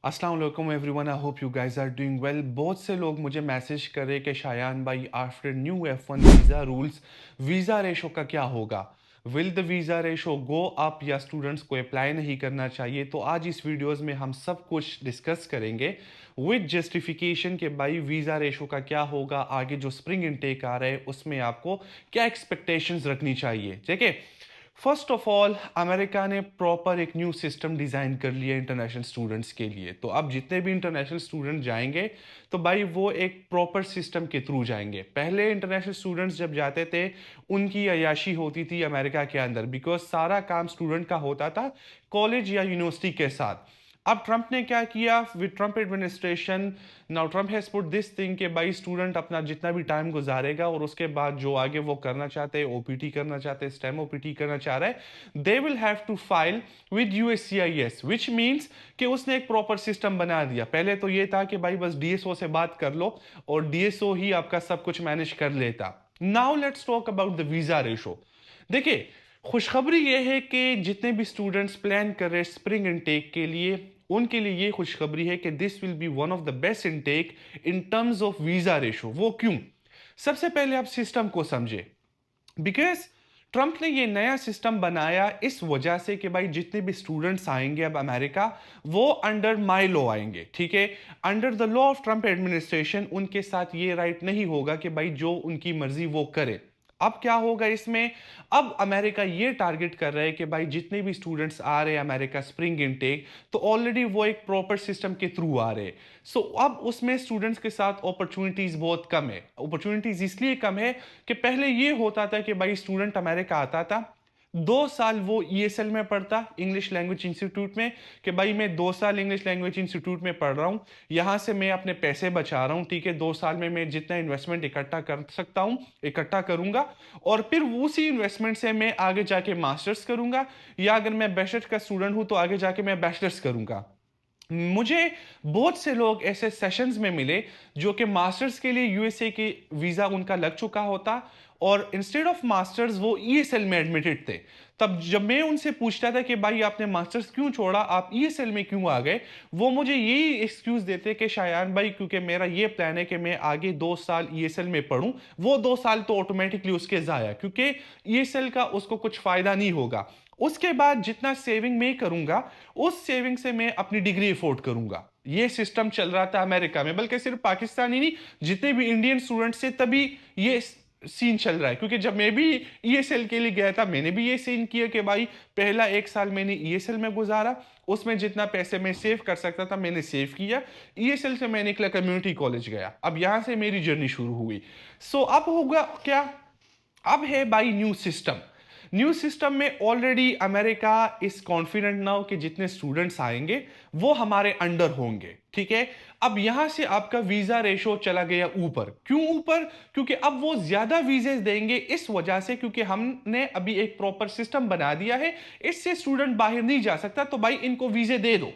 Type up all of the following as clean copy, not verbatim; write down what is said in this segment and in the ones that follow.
अस्सलाम वालेकुम everyone, I hope you guys are doing well. बहुत से लोग मुझे मैसेज कर रहे कि शायान भाई, after new F1 visa rules, visa ratio का क्या होगा? Will the visa ratio go up या स्टूडेंट्स को अप्लाई नहीं करना चाहिए? तो आज इस वीडियोस में हम सब कुछ डिस्कस करेंगे विद जस्टिफिकेशन के भाई वीज़ा रेशो का क्या होगा, आगे जो स्प्रिंग इनटेक आ रहा है उसमें आपको क्या एक्सपेक्टेशंस रखनी चाहिए। ठीक है, फर्स्ट ऑफ ऑल अमेरिका ने प्रॉपर एक न्यू सिस्टम डिज़ाइन कर लिया इंटरनेशनल स्टूडेंट्स के लिए। तो अब जितने भी इंटरनेशनल स्टूडेंट जाएंगे तो भाई वो एक प्रॉपर सिस्टम के थ्रू जाएंगे। पहले इंटरनेशनल स्टूडेंट्स जब जाते थे उनकी अय्याशी होती थी अमेरिका के अंदर, बिकॉज सारा काम स्टूडेंट का होता था कॉलेज या यूनिवर्सिटी के साथ। अब ट्रंप ने क्या किया with Trump administration, now Trump has put this thing कि भाई स्टूडेंट अपना जितना भी टाइम गुजारेगा और उसके बाद जो आगे वो करना चाहते हैं, ओपीटी करना चाहते हैं, स्टेम ओपीटी करना चाह रहा है, they will have to file with USCIS, which means कि उसने एक प्रॉपर सिस्टम बना दिया। पहले तो ये था कि भाई बस डीएसओ से बात कर लो और डीएसओ ही आपका सब कुछ मैनेज कर लेता। Now let's talk about the visa ratio. देखिए, खुशखबरी यह है कि जितने भी स्टूडेंट्स प्लान कर रहे हैं स्प्रिंग इनटेक के लिए, उनके लिए ये खुशखबरी है कि this will be one of the best intake in terms of visa ratio. वो क्यों? सबसे पहले आप सिस्टम को समझे, बिकॉज ट्रंप ने ये नया सिस्टम बनाया इस वजह से कि भाई जितने भी स्टूडेंट्स आएंगे अब अमेरिका, वो अंडर माई लॉ आएंगे। ठीक है, under the law of Trump administration उनके साथ ये राइट नहीं होगा कि भाई जो उनकी मर्जी वो करे। अब क्या होगा इसमें? अब अमेरिका ये टारगेट कर रहा है कि भाई जितने भी स्टूडेंट्स आ रहे हैं अमेरिका स्प्रिंग इनटेक, तो ऑलरेडी वो एक प्रॉपर सिस्टम के थ्रू आ रहे हैं। सो अब उसमें स्टूडेंट्स के साथ अपॉर्चुनिटीज बहुत कम है। अपॉर्चुनिटीज इसलिए कम है कि पहले ये होता था कि भाई स्टूडेंट अमेरिका आता था, 2 साल वो ईएसएल में पढ़ता, इंग्लिश लैंग्वेज इंस्टीट्यूट में, कि भाई मैं 2 साल इंग्लिश लैंग्वेज इंस्टीट्यूट में पढ़ रहा हूँ, यहाँ से मैं अपने पैसे बचा रहा हूँ। ठीक है, 2 साल में मैं जितना इन्वेस्टमेंट इकट्ठा कर सकता हूँ इकट्ठा करूंगा, और फिर उसी इन्वेस्टमेंट से मैं आगे जाके मास्टर्स करूंगा, या अगर मैं बैचलर्स का स्टूडेंट हूँ तो आगे जाके मैं बैचलर्स करूंगा। मुझे बहुत से लोग ऐसे सेशंस में मिले जो कि मास्टर्स के लिए यूएसए के वीजा उनका लग चुका होता, और इंस्टेड ऑफ मास्टर्स वो ईएसएल में एडमिटेड थे। तब जब मैं उनसे पूछता था कि भाई आपने मास्टर्स क्यों छोड़ा, आप ईएसएल में क्यों आ गए, वो मुझे यही एक्सक्यूज देते कि शायान भाई क्योंकि मेरा ये प्लान है कि मैं आगे 2 साल ईएसएल में पढूं। वो 2 साल तो ऑटोमेटिकली उसके जाया, क्योंकि ईएसएल का उसको कुछ फायदा नहीं होगा। उसके बाद जितना सेविंग मैं करूंगा उस सेविंग से मैं अपनी डिग्री अफोर्ड करूंगा। ये सिस्टम चल रहा था अमेरिका में, बल्कि सिर्फ पाकिस्तान ही नहीं, जितने भी इंडियन स्टूडेंट्स से तभी ये सीन चल रहा है। क्योंकि जब मैं भी ईएसएल के लिए गया था मैंने भी ये सीन किया कि भाई पहला 1 साल मैंने ईएसएल में गुजारा, उसमें जितना पैसे मैं सेव कर सकता था मैंने सेव किया। ईएसएल से मैं निकला कम्युनिटी कॉलेज गया, अब यहां से मेरी जर्नी शुरू हुई। सो अब होगा क्या? अब है by new system. New system में ऑलरेडी अमेरिका इस कॉन्फिडेंट नाउ कि जितने स्टूडेंट्स आएंगे वो हमारे अंडर होंगे। ठीक है, अब यहां से आपका वीजा रेशो चला गया ऊपर। क्यों ऊपर? क्योंकि अब वो ज्यादा वीजे देंगे इस वजह से, क्योंकि हमने अभी एक प्रॉपर सिस्टम बना दिया है, इससे स्टूडेंट बाहर नहीं जा सकता। तो भाई इनको वीजे दे दो,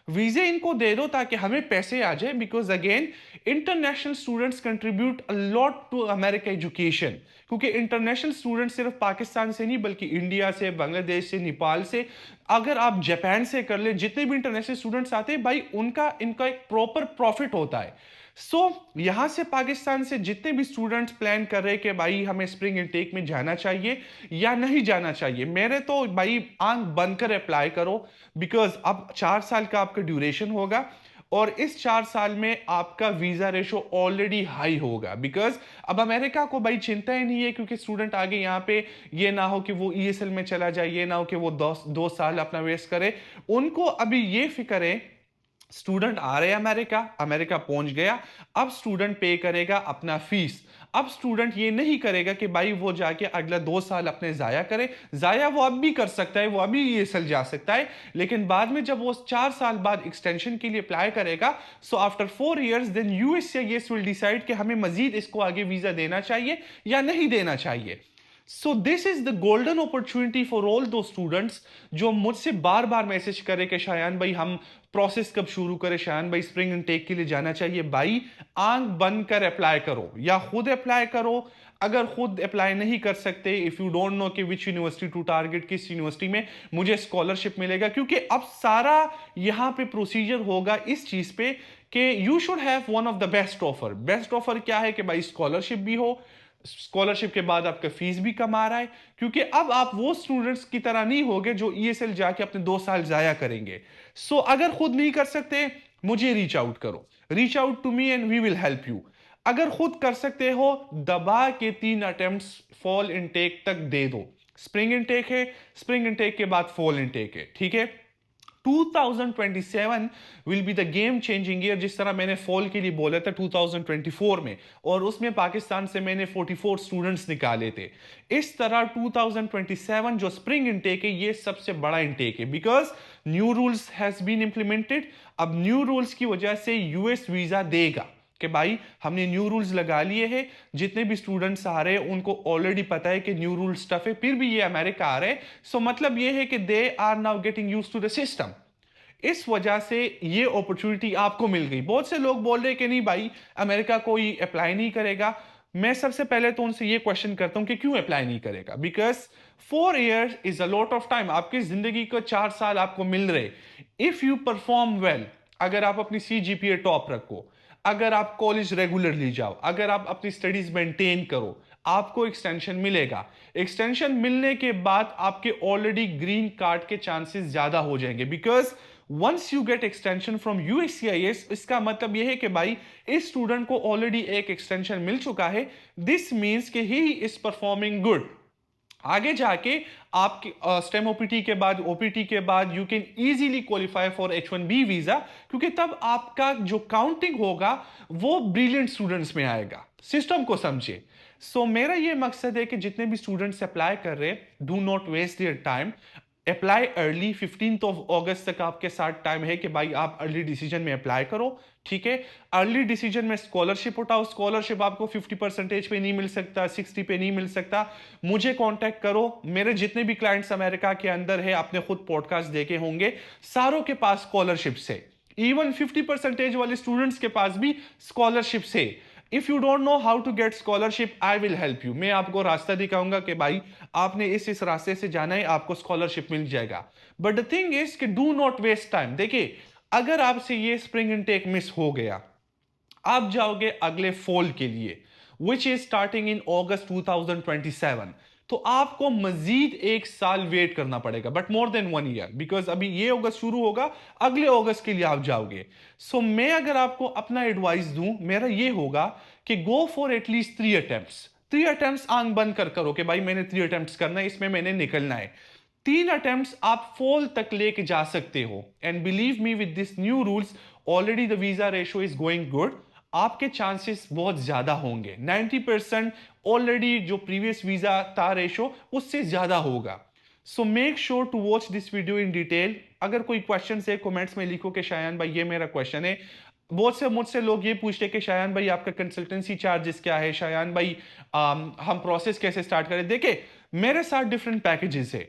वीजे इनको दे दो ताकि हमें पैसे आ जाए। Because again international students contribute a lot to America education, क्योंकि इंटरनेशनल स्टूडेंट सिर्फ पाकिस्तान से नहीं बल्कि इंडिया से, बांग्लादेश से, नेपाल से, अगर आप जापान से कर ले, जितने भी इंटरनेशनल स्टूडेंट्स आते हैं भाई उनका इनका एक प्रॉपर प्रॉफिट होता है। सो यहां से पाकिस्तान से जितने भी स्टूडेंट्स प्लान कर रहे हैं कि भाई हमें स्प्रिंग इनटेक में जाना चाहिए या नहीं जाना चाहिए, मेरे तो भाई आंख बंद कर अप्लाई करो। बिकॉज अब 4 साल का आपका ड्यूरेशन होगा, और इस 4 साल में आपका वीजा रेशो ऑलरेडी हाई होगा। बिकॉज अब अमेरिका को भाई चिंता ही नहीं है, क्योंकि स्टूडेंट आगे यहाँ पे ये ना हो कि वो ईएसएल में चला जाए, ये ना हो कि वो 2 साल अपना वेस्ट करे। उनको अभी ये फिक्र है, स्टूडेंट आ रहे हैं अमेरिका, अमेरिका पहुंच गया, अब स्टूडेंट पे करेगा अपना फीस। अब स्टूडेंट ये नहीं करेगा कि भाई वो जाके अगला 2 साल अपने जाया करे। जाया वो अब भी कर सकता है, वो अभी ईएसएल जा सकता है, लेकिन बाद में जब वो 4 साल बाद एक्सटेंशन के लिए अप्लाई करेगा, so after 4 years then USCIS will decide कि हमें मजीद इसको आगे वीजा देना चाहिए या नहीं देना चाहिए। So this is the golden opportunity for all those students जो मुझसे बार बार मैसेज करे कि शायान भाई हम प्रोसेस कब शुरू करें, शायान भाई स्प्रिंग इनटेक के लिए जाना चाहिए। भाई आंख बंद कर अप्लाई करो या खुद अप्लाई करो। अगर खुद अप्लाई नहीं कर सकते, इफ यू डोंट नो कि विच यूनिवर्सिटी टू टारगेट, किस यूनिवर्सिटी में मुझे स्कॉलरशिप मिलेगा, क्योंकि अब सारा यहां पे प्रोसीजर होगा इस चीज पे कि you should have one of the best offer. Best offer क्या है कि भाई स्कॉलरशिप भी हो, स्कॉलरशिप के बाद आपका फीस भी कम आ रहा है, क्योंकि अब आप वो स्टूडेंट्स की तरह नहीं होगे जो ईएसएल जाके अपने 2 साल जाया करेंगे। सो अगर खुद नहीं कर सकते, मुझे रीच आउट करो, reach out to me and we will help you. अगर खुद कर सकते हो, दबा के 3 अटेम्प्ट्स फॉल इनटेक तक दे दो। स्प्रिंग इनटेक है, स्प्रिंग इनटेक के बाद फॉल इनटेक है, ठीक है। 2027 will be the game changing year, जिस तरह मैंने फॉल के लिए बोला था 2024 में, और उसमें पाकिस्तान से मैंने 44 स्टूडेंट्स निकाले थे। इस तरह 2027 जो स्प्रिंग इनटेक है ये सबसे बड़ा इनटेक है, because new rules has been implemented. अब न्यू रूल्स की वजह से यूएस वीजा देगा कि भाई हमने न्यू रूल्स लगा लिए हैं, जितने भी स्टूडेंट्स आ रहे हैं उनको ऑलरेडी पता है कि न्यू रूल्स टफ है, फिर भी ये अमेरिका आ रहे हैं। सो मतलब ये है कि they are now getting used to the system. इस वजह से ये अपॉर्चुनिटी आपको मिल गई। बहुत से लोग बोल रहे हैं कि नहीं भाई अमेरिका कोई अप्लाई नहीं करेगा। मैं सबसे पहले तो उनसे ये क्वेश्चन करता हूं कि क्यों अप्लाई नहीं करेगा। Because 4 years is a lot of time. आपकी जिंदगी को 4 साल आपको मिल रहे। इफ यू परफॉर्म वेल, अगर आप अपनी CGPA टॉप रखो, अगर आप कॉलेज रेगुलरली जाओ, अगर आप अपनी स्टडीज मेंटेन करो, आपको एक्सटेंशन मिलेगा। एक्सटेंशन मिलने के बाद आपके ऑलरेडी ग्रीन कार्ड के चांसेस ज्यादा हो जाएंगे, because once you get extension from USCIS, इसका मतलब यह है कि भाई इस स्टूडेंट को ऑलरेडी एक एक्सटेंशन मिल चुका है। दिस मीन्स कि ही इज परफॉर्मिंग गुड। आगे जाके आपके स्टेम ओपीटी के बाद, ओपीटी के बाद you can easily qualify for H1B visa, क्योंकि तब आपका जो काउंटिंग होगा वो ब्रिलियंट स्टूडेंट्स में आएगा। सिस्टम को समझे। सो मेरा ये मकसद है कि जितने भी स्टूडेंट्स अप्लाई कर रहे, do not waste their time, apply early. 15 अगस्त तक आपके साथ टाइम है कि भाई आप अर्ली डिसीजन में अप्लाई करो, ठीक है। अर्ली डिसीजन में स्कॉलरशिप उठाओ। स्कॉलरशिप आपको 50% पे नहीं मिल सकता, 60 पे नहीं मिल सकता। मुझे कांटेक्ट करो। मेरे जितने भी क्लाइंट्स अमेरिका के अंदर है, आपने खुद पॉडकास्ट देखे होंगे, सारों के पास स्कॉलरशिप से, इवन 50% वाले स्टूडेंट्स के पास भी स्कॉलरशिप से। If you don't know how to get scholarship, I will help you. मैं आपको रास्ता दिखाऊंगा कि भाई आपने इस रास्ते से जाना है, आपको स्कॉलरशिप मिल जाएगा। बट द थिंग इज कि डू नॉट वेस्ट टाइम। देखिए, अगर आपसे ये स्प्रिंग इनटेक मिस हो गया, आप जाओगे अगले फॉल के लिए, विच इज स्टार्टिंग इन अगस्त 2027। तो आपको मजीद 1 साल वेट करना पड़ेगा, but more than 1 year, because अभी ये अगस्त शुरू होगा, अगले अगस्त के लिए आप जाओगे। सो मैं अगर आपको अपना एडवाइस दूं, मेरा ये होगा कि go for at least 3 attempts. 3 attempts आंख बंद कर करो कि भाई मैंने 3 अटेम्प्ट्स करना है, इसमें मैंने निकलना है। 3 अटेम्प्ट्स आप फॉल तक लेके जा सकते हो। And believe me, with this new rules already the visa ratio is going good. आपके चांसेस बहुत ज्यादा होंगे। 90% ऑलरेडी जो प्रीवियस वीजा था रेशो उससे ज्यादा होगा। So make sure to watch this video in detail. अगर कोई क्वेश्चन है कमेंट्स में लिखो कि शायान भाई ये मेरा क्वेश्चन है। बहुत से मुझसे लोग ये पूछते हैं कि शायान भाई आपका कंसल्टेंसी चार्जेस क्या है, शायान भाई हम प्रोसेस कैसे स्टार्ट करें। देखे, मेरे साथ डिफरेंट पैकेजेस है।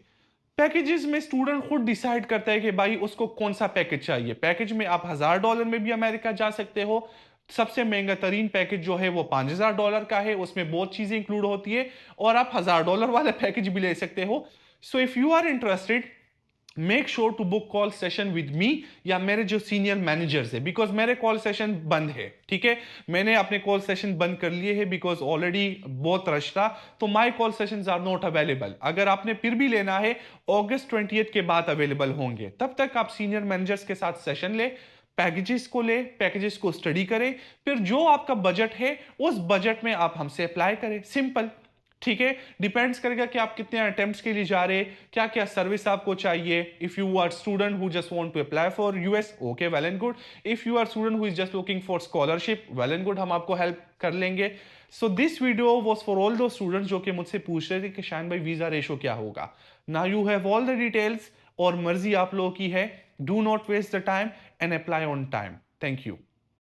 पैकेजेस में स्टूडेंट खुद डिसाइड करता है कि भाई उसको कौन सा पैकेज चाहिए। पैकेज में आप $1000 में भी अमेरिका जा सकते हो। सबसे महंगा तरीन पैकेज जो है वो $5000 का है, उसमें बहुत चीजें इंक्लूड होती है, और आप $1000 वाला पैकेज भी ले सकते हो। So if you are interested, make sure to book call session with me या मेरे जो सीनियर मैनेजर्स है, बिकॉज मेरे कॉल सेशन बंद है, ठीक है। मैंने अपने कॉल सेशन बंद कर लिए हैं बिकॉज ऑलरेडी बहुत रश था। तो my call session are not available. अगर आपने फिर भी लेना है, अगस्त 20 के बाद अवेलेबल होंगे। तब तक आप सीनियर मैनेजर्स के साथ सेशन ले, पैकेजेस को ले, पैकेजेस को स्टडी करें, फिर जो आपका बजट है उस बजट में आप हमसे अप्लाई करें। सिंपल, ठीक है। डिपेंड्स करेगा कि आप कितने अटेम्प्ट्स के लिए जा रहे हैं, क्या क्या सर्विस आपको चाहिए। If you are student who just want to apply for US, okay, well and good. If you are student who is just looking for scholarship, well and good, हम आपको हेल्प कर लेंगे। So this video was for all those students जो कि मुझसे पूछ रहे थे कि शान भाई वीजा रेशो क्या होगा। Now you have all the details, और मर्जी आप लोगों की है। Do not waste the time and apply on time. Thank you.